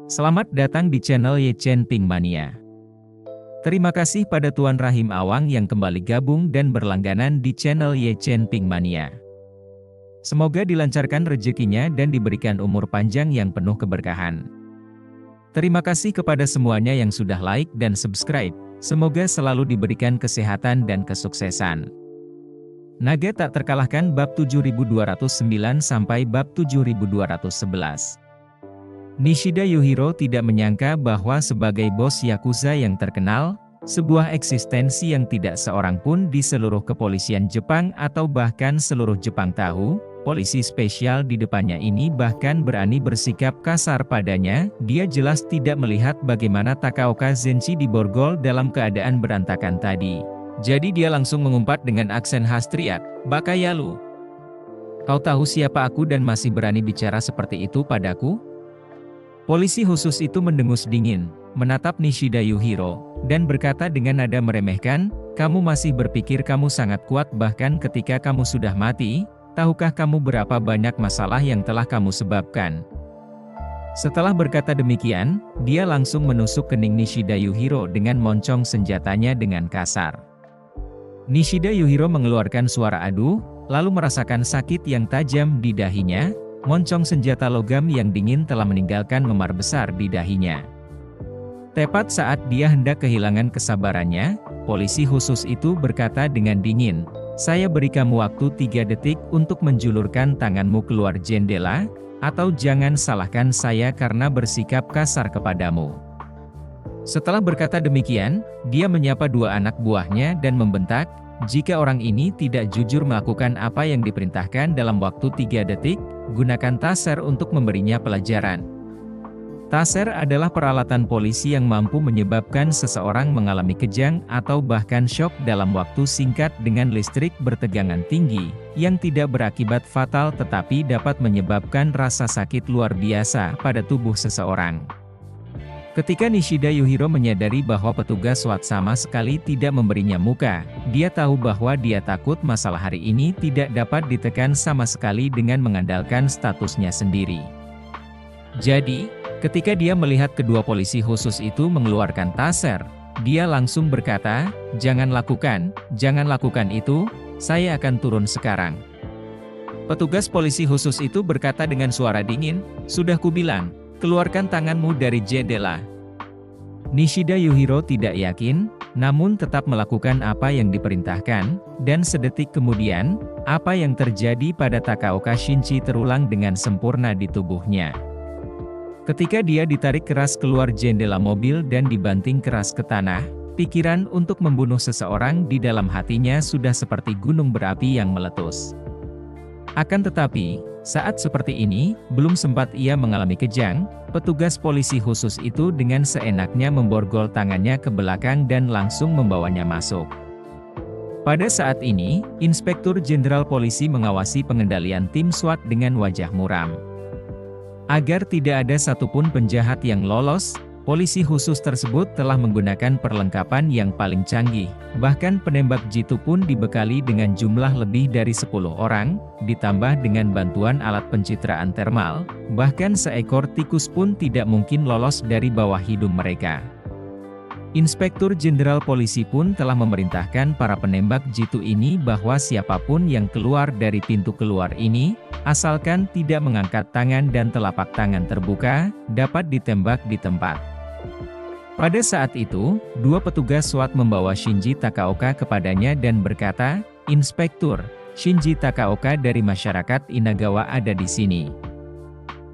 Selamat datang di channel Ye Chen Ping Mania. Terima kasih pada Tuan Rahim Awang yang kembali gabung dan berlangganan di channel Ye Chen Ping Mania. Semoga dilancarkan rezekinya dan diberikan umur panjang yang penuh keberkahan. Terima kasih kepada semuanya yang sudah like dan subscribe. Semoga selalu diberikan kesehatan dan kesuksesan. Naga tak terkalahkan bab 7209 sampai bab 7211. Nishida Yuhiro tidak menyangka bahwa sebagai bos Yakuza yang terkenal, sebuah eksistensi yang tidak seorang pun di seluruh kepolisian Jepang atau bahkan seluruh Jepang tahu, polisi spesial di depannya ini bahkan berani bersikap kasar padanya. Dia jelas tidak melihat bagaimana Takaoka Zenshi diborgol dalam keadaan berantakan tadi. Jadi dia langsung mengumpat dengan aksen khas teriak, "Bakayalu! Kau tahu siapa aku dan masih berani bicara seperti itu padaku?" Polisi khusus itu mendengus dingin, menatap Nishida Yuhiro, dan berkata dengan nada meremehkan, "Kamu masih berpikir kamu sangat kuat bahkan ketika kamu sudah mati? Tahukah kamu berapa banyak masalah yang telah kamu sebabkan?" Setelah berkata demikian, dia langsung menusuk kening Nishida Yuhiro dengan moncong senjatanya dengan kasar. Nishida Yuhiro mengeluarkan suara aduh, lalu merasakan sakit yang tajam di dahinya. Moncong senjata logam yang dingin telah meninggalkan memar besar di dahinya. Tepat saat dia hendak kehilangan kesabarannya, polisi khusus itu berkata dengan dingin, "Saya beri kamu waktu 3 detik untuk menjulurkan tanganmu keluar jendela, atau jangan salahkan saya karena bersikap kasar kepadamu." Setelah berkata demikian, dia menyapa 2 anak buahnya dan membentak, "Jika orang ini tidak jujur melakukan apa yang diperintahkan dalam waktu 3 detik, gunakan taser untuk memberinya pelajaran." Taser adalah peralatan polisi yang mampu menyebabkan seseorang mengalami kejang atau bahkan syok dalam waktu singkat dengan listrik bertegangan tinggi, yang tidak berakibat fatal tetapi dapat menyebabkan rasa sakit luar biasa pada tubuh seseorang. Ketika Nishida Yuhiro menyadari bahwa petugas SWAT sama sekali tidak memberinya muka, dia tahu bahwa dia takut masalah hari ini tidak dapat ditekan sama sekali dengan mengandalkan statusnya sendiri. Jadi, ketika dia melihat kedua polisi khusus itu mengeluarkan taser, dia langsung berkata, jangan lakukan itu, saya akan turun sekarang." Petugas polisi khusus itu berkata dengan suara dingin, "Sudah kubilang, keluarkan tanganmu dari jendela." Nishida Yuhiro tidak yakin, namun tetap melakukan apa yang diperintahkan, dan sedetik kemudian, apa yang terjadi pada Takaoka Shinji terulang dengan sempurna di tubuhnya. Ketika dia ditarik keras keluar jendela mobil dan dibanting keras ke tanah, pikiran untuk membunuh seseorang di dalam hatinya sudah seperti gunung berapi yang meletus. Akan tetapi, saat seperti ini, belum sempat ia mengalami kejang, petugas polisi khusus itu dengan seenaknya memborgol tangannya ke belakang dan langsung membawanya masuk. Pada saat ini, Inspektur Jenderal Polisi mengawasi pengendalian tim SWAT dengan wajah muram. Agar tidak ada satupun penjahat yang lolos, polisi khusus tersebut telah menggunakan perlengkapan yang paling canggih. Bahkan penembak jitu pun dibekali dengan jumlah lebih dari 10 orang, ditambah dengan bantuan alat pencitraan termal, bahkan seekor tikus pun tidak mungkin lolos dari bawah hidung mereka. Inspektur Jenderal Polisi pun telah memerintahkan para penembak jitu ini bahwa siapapun yang keluar dari pintu keluar ini, asalkan tidak mengangkat tangan dan telapak tangan terbuka, dapat ditembak di tempat. Pada saat itu, 2 petugas SWAT membawa Shinji Takaoka kepadanya dan berkata, "Inspektur, Shinji Takaoka dari masyarakat Inagawa ada di sini."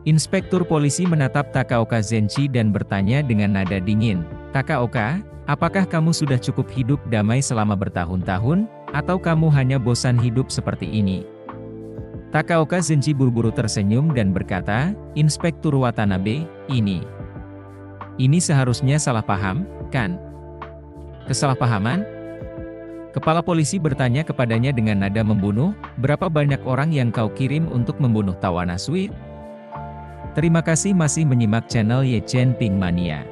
Inspektur polisi menatap Takaoka Zenshi dan bertanya dengan nada dingin, "Takaoka, apakah kamu sudah cukup hidup damai selama bertahun-tahun, atau kamu hanya bosan hidup seperti ini?" Takaoka Zenshi buru-buru tersenyum dan berkata, "Inspektur Watanabe, ini seharusnya salah paham, kan?" "Kesalahpahaman?" Kepala polisi bertanya kepadanya dengan nada membunuh, "Berapa banyak orang yang kau kirim untuk membunuh Tawana Sui?" Terima kasih masih menyimak channel Ye Chen Ping Mania.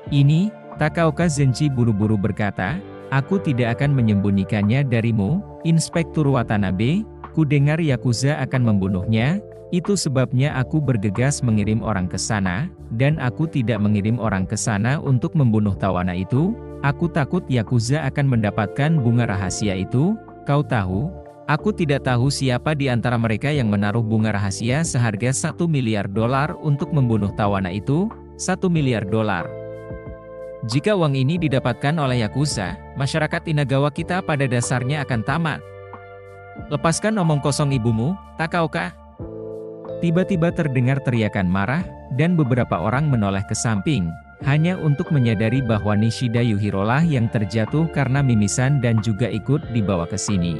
"Ini," Takaoka Zenshi buru-buru berkata, "aku tidak akan menyembunyikannya darimu, Inspektur Watanabe. Ku dengar Yakuza akan membunuhnya, Itu sebabnya aku bergegas mengirim orang ke sana, dan aku tidak mengirim orang ke sana untuk membunuh tawanan itu. Aku takut Yakuza akan mendapatkan bunga rahasia itu. Kau tahu, aku tidak tahu siapa di antara mereka yang menaruh bunga rahasia seharga $1 miliar untuk membunuh tawanan itu. $1 miliar. Jika uang ini didapatkan oleh Yakuza, masyarakat Inagawa kita pada dasarnya akan tamat. Lepaskan omong kosong ibumu, Takaoka. Tiba-tiba terdengar teriakan marah, dan beberapa orang menoleh ke samping, hanya untuk menyadari bahwa Nishida Yuhiro lah yang terjatuh karena mimisan dan juga ikut dibawa ke sini.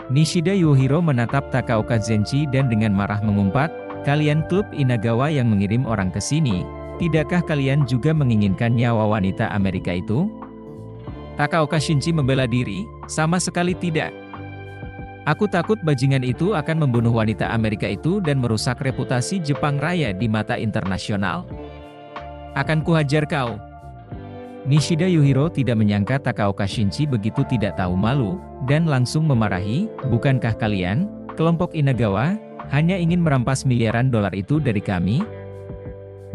Nishida Yuhiro menatap Takaoka Zenchi dan dengan marah mengumpat, "Kalian klub Inagawa yang mengirim orang ke sini, tidakkah kalian juga menginginkan nyawa wanita Amerika itu?" Takaoka Shinji membela diri, "Sama sekali tidak. Aku takut bajingan itu akan membunuh wanita Amerika itu dan merusak reputasi Jepang Raya di mata internasional. Akan kuhajar kau." Nishida Yuhiro tidak menyangka Takaoka Shinji begitu tidak tahu malu, dan langsung memarahi, "Bukankah kalian, kelompok Inagawa, hanya ingin merampas miliaran dolar itu dari kami?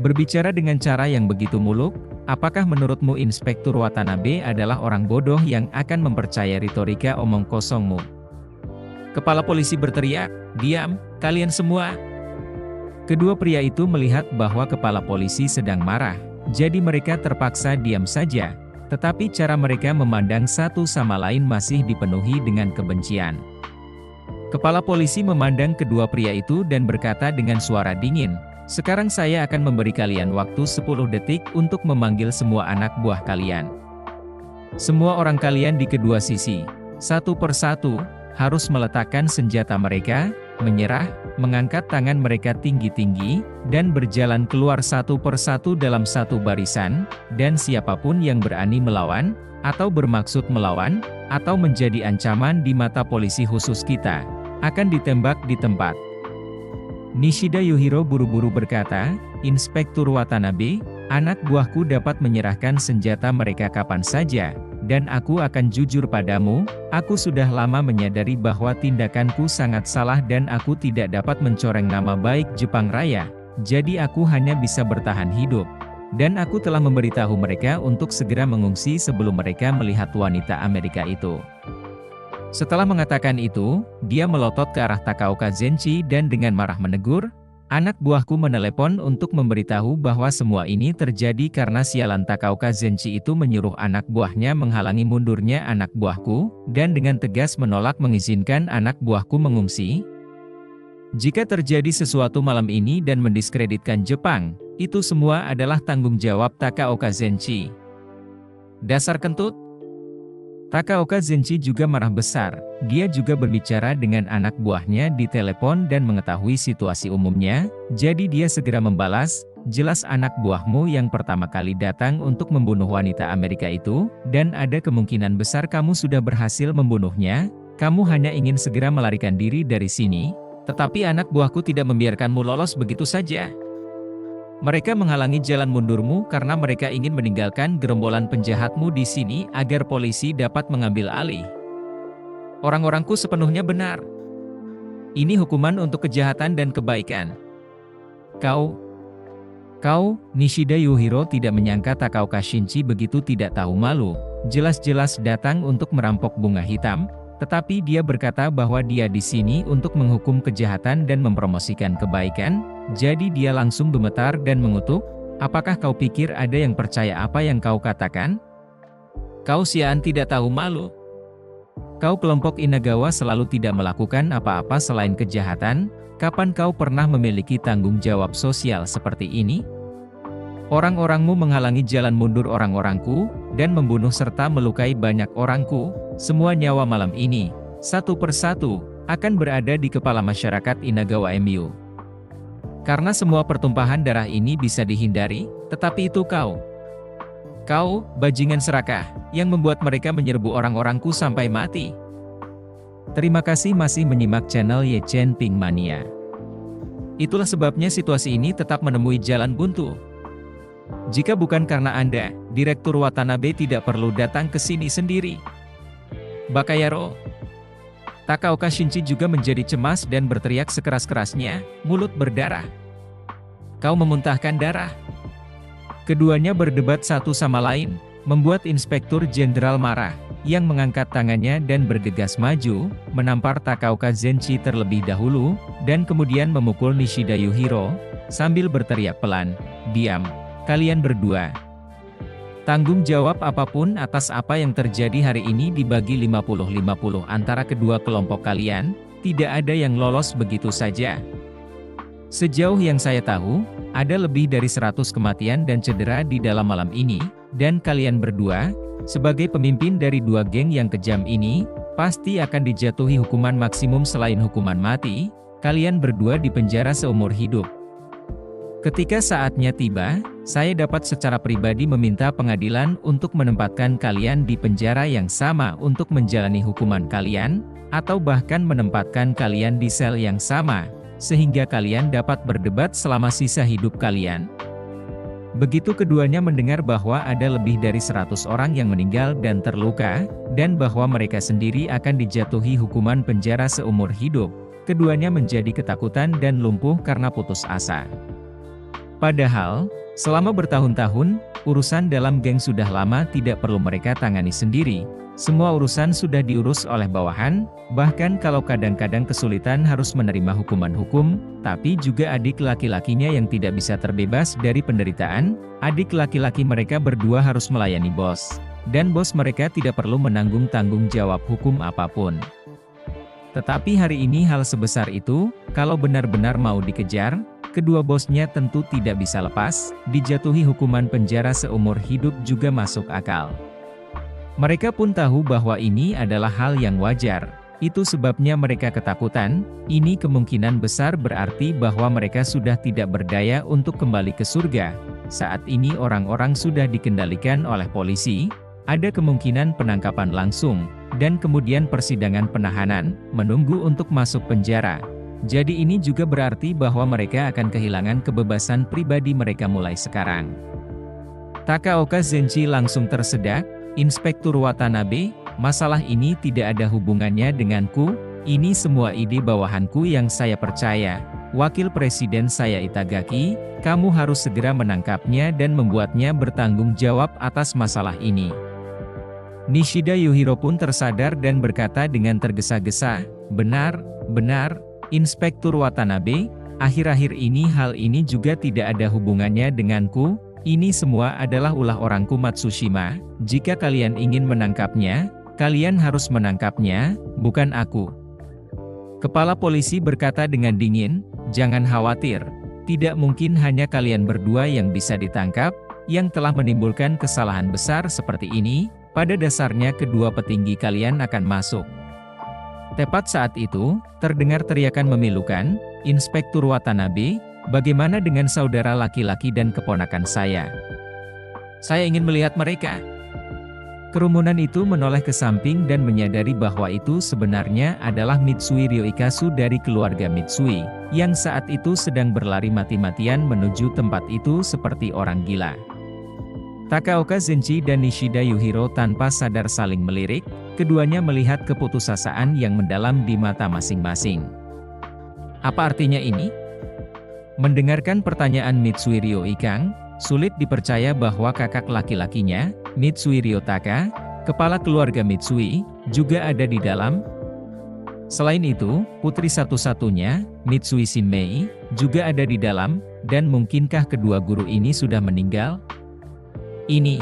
Berbicara dengan cara yang begitu muluk, apakah menurutmu Inspektur Watanabe adalah orang bodoh yang akan mempercayai retorika omong kosongmu?" Kepala polisi berteriak, "Diam, kalian semua!" Kedua pria itu melihat bahwa kepala polisi sedang marah, jadi mereka terpaksa diam saja, tetapi cara mereka memandang satu sama lain masih dipenuhi dengan kebencian. Kepala polisi memandang kedua pria itu dan berkata dengan suara dingin, "Sekarang saya akan memberi kalian waktu 10 detik untuk memanggil semua anak buah kalian. Semua orang kalian di kedua sisi, satu persatu, harus meletakkan senjata mereka, menyerah, mengangkat tangan mereka tinggi-tinggi, dan berjalan keluar satu persatu dalam satu barisan, dan siapapun yang berani melawan, atau bermaksud melawan, atau menjadi ancaman di mata polisi khusus kita, akan ditembak di tempat." Nishida Yuhiro buru-buru berkata, "Inspektur Watanabe, anak buahku dapat menyerahkan senjata mereka kapan saja. Dan aku akan jujur padamu, aku sudah lama menyadari bahwa tindakanku sangat salah dan aku tidak dapat mencoreng nama baik Jepang Raya, jadi aku hanya bisa bertahan hidup. Dan aku telah memberitahu mereka untuk segera mengungsi sebelum mereka melihat wanita Amerika itu." Setelah mengatakan itu, dia melotot ke arah Takaoka Zenchi dan dengan marah menegur, "Anak buahku menelepon untuk memberitahu bahwa semua ini terjadi karena sialan Takaoka Zenchi itu menyuruh anak buahnya menghalangi mundurnya anak buahku, dan dengan tegas menolak mengizinkan anak buahku mengungsi. Jika terjadi sesuatu malam ini dan mendiskreditkan Jepang, itu semua adalah tanggung jawab Takaoka Zenchi. Dasar kentut!" Takaoka Zenchi juga marah besar. Dia juga berbicara dengan anak buahnya di telepon dan mengetahui situasi umumnya, jadi dia segera membalas, "Jelas anak buahmu yang pertama kali datang untuk membunuh wanita Amerika itu, dan ada kemungkinan besar kamu sudah berhasil membunuhnya. Kamu hanya ingin segera melarikan diri dari sini, tetapi anak buahku tidak membiarkanmu lolos begitu saja. Mereka menghalangi jalan mundurmu karena mereka ingin meninggalkan gerombolan penjahatmu di sini agar polisi dapat mengambil alih. Orang-orangku sepenuhnya benar. Ini hukuman untuk kejahatan dan kebaikan. Kau, Nishida Yuhiro tidak menyangka Takaoka Shinji begitu tidak tahu malu, jelas-jelas datang untuk merampok bunga hitam, tetapi dia berkata bahwa dia di sini untuk menghukum kejahatan dan mempromosikan kebaikan, jadi dia langsung gemetar dan mengutuk, "Apakah kau pikir ada yang percaya apa yang kau katakan? Kau siaan tidak tahu malu. Kau kelompok Inagawa selalu tidak melakukan apa-apa selain kejahatan, kapan kau pernah memiliki tanggung jawab sosial seperti ini? Orang-orangmu menghalangi jalan mundur orang-orangku, dan membunuh serta melukai banyak orangku, semua nyawa malam ini, satu persatu, akan berada di kepala masyarakat Inagawa MU. Karena semua pertumpahan darah ini bisa dihindari, tetapi itu kau, bajingan serakah, yang membuat mereka menyerbu orang-orangku sampai mati." Terima kasih masih menyimak channel Yechen Pink Mania. Itulah sebabnya situasi ini tetap menemui jalan buntu. Jika bukan karena Anda, Direktur Watanabe tidak perlu datang ke sini sendiri. Bakayaro. Takaoka Shinji juga menjadi cemas dan berteriak sekeras-kerasnya, mulut berdarah. Kau memuntahkan darah. Keduanya berdebat satu sama lain, membuat Inspektur Jenderal marah, yang mengangkat tangannya dan bergegas maju, menampar Takaoka Zenchi terlebih dahulu, dan kemudian memukul Nishida Yuhiro, sambil berteriak pelan, diam, kalian berdua. Tanggung jawab apapun atas apa yang terjadi hari ini dibagi 50-50 antara kedua kelompok kalian, tidak ada yang lolos begitu saja. Sejauh yang saya tahu, ada lebih dari 100 kematian dan cedera di dalam malam ini, dan kalian berdua, sebagai pemimpin dari dua geng yang kejam ini, pasti akan dijatuhi hukuman maksimum selain hukuman mati, kalian berdua dipenjara seumur hidup. Ketika saatnya tiba, saya dapat secara pribadi meminta pengadilan untuk menempatkan kalian di penjara yang sama untuk menjalani hukuman kalian, atau bahkan menempatkan kalian di sel yang sama, sehingga kalian dapat berdebat selama sisa hidup kalian. Begitu keduanya mendengar bahwa ada lebih dari 100 orang yang meninggal dan terluka, dan bahwa mereka sendiri akan dijatuhi hukuman penjara seumur hidup, keduanya menjadi ketakutan dan lumpuh karena putus asa. Padahal, selama bertahun-tahun, urusan dalam geng sudah lama tidak perlu mereka tangani sendiri. Semua urusan sudah diurus oleh bawahan, bahkan kalau kadang-kadang kesulitan harus menerima hukuman hukum, tapi juga adik laki-lakinya yang tidak bisa terbebas dari penderitaan, adik laki-laki mereka berdua harus melayani bos. Dan bos mereka tidak perlu menanggung tanggung jawab hukum apapun. Tetapi hari ini hal sebesar itu, kalau benar-benar mau dikejar, kedua bosnya tentu tidak bisa lepas, dijatuhi hukuman penjara seumur hidup juga masuk akal. Mereka pun tahu bahwa ini adalah hal yang wajar, itu sebabnya mereka ketakutan, ini kemungkinan besar berarti bahwa mereka sudah tidak berdaya untuk kembali ke surga. Saat ini orang-orang sudah dikendalikan oleh polisi, ada kemungkinan penangkapan langsung, dan kemudian persidangan penahanan, menunggu untuk masuk penjara. Jadi ini juga berarti bahwa mereka akan kehilangan kebebasan pribadi mereka mulai sekarang. Takaoka Zenchi langsung tersedak, Inspektur Watanabe, masalah ini tidak ada hubungannya denganku, ini semua ide bawahanku yang saya percaya. Wakil Presiden saya Itagaki, kamu harus segera menangkapnya dan membuatnya bertanggung jawab atas masalah ini. Nishida Yuhiro pun tersadar dan berkata dengan tergesa-gesa, benar, Inspektur Watanabe, akhir-akhir ini hal ini juga tidak ada hubungannya denganku, ini semua adalah ulah orangku Matsushima, jika kalian ingin menangkapnya, kalian harus menangkapnya, bukan aku. Kepala polisi berkata dengan dingin, jangan khawatir, tidak mungkin hanya kalian berdua yang bisa ditangkap, yang telah menimbulkan kesalahan besar seperti ini, pada dasarnya kedua petinggi kalian akan masuk. Tepat saat itu, terdengar teriakan memilukan, Inspektur Watanabe, bagaimana dengan saudara laki-laki dan keponakan saya? Saya ingin melihat mereka. Kerumunan itu menoleh ke samping dan menyadari bahwa itu sebenarnya adalah Mitsui Ryoikazu dari keluarga Mitsui, yang saat itu sedang berlari mati-matian menuju tempat itu seperti orang gila. Takaoka Zenchi dan Nishida Yuhiro tanpa sadar saling melirik, keduanya melihat keputusasaan yang mendalam di mata masing-masing. Apa artinya ini? Mendengarkan pertanyaan Mitsui Ryoikang, sulit dipercaya bahwa kakak laki-lakinya, Mitsui Ryotaka, kepala keluarga Mitsui, juga ada di dalam. Selain itu, putri satu-satunya, Mitsui Shinmei, juga ada di dalam, dan mungkinkah kedua guru ini sudah meninggal? Ini,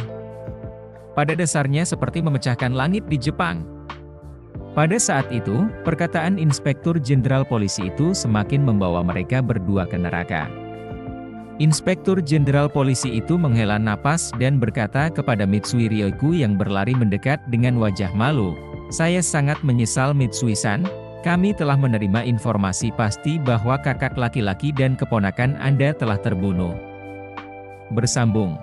pada dasarnya seperti memecahkan langit di Jepang. Pada saat itu, perkataan Inspektur Jenderal Polisi itu semakin membawa mereka berdua ke neraka. Inspektur Jenderal Polisi itu menghela napas dan berkata kepada Mitsui Ryoiku yang berlari mendekat dengan wajah malu, saya sangat menyesal Mitsui-san, kami telah menerima informasi pasti bahwa kakak laki-laki dan keponakan Anda telah terbunuh. Bersambung.